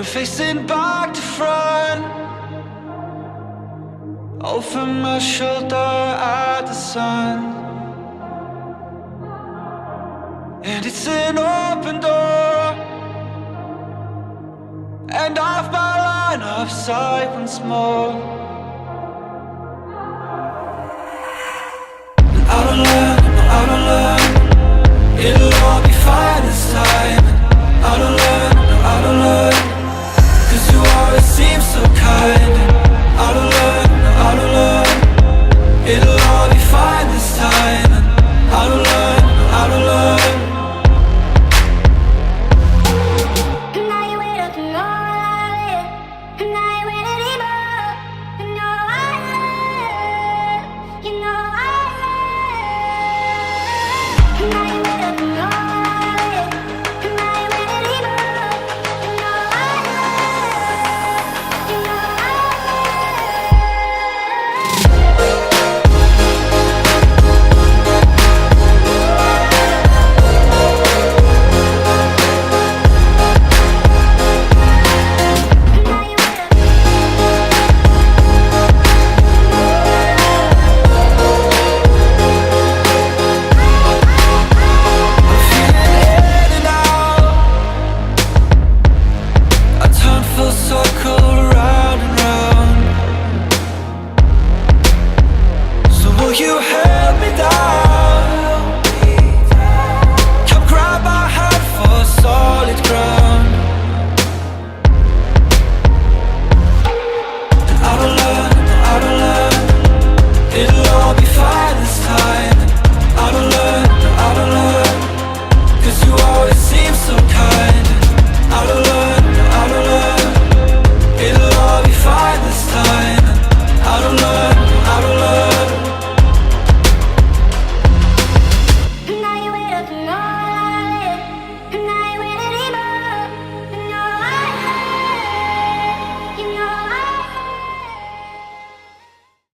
I'm facing back to front, over my shoulder at the sun. And it's an open door, and off my line of sight once more. And I don't learn, no I don't learn, it'll all be fine this time. And I don't learn, no I don't learn, 'cause you always seem so kind. And I don't learn, no I don't learn, it'll all be fine this time. And I don't learn, no I don't learn. Circle round and round. So will you help me down?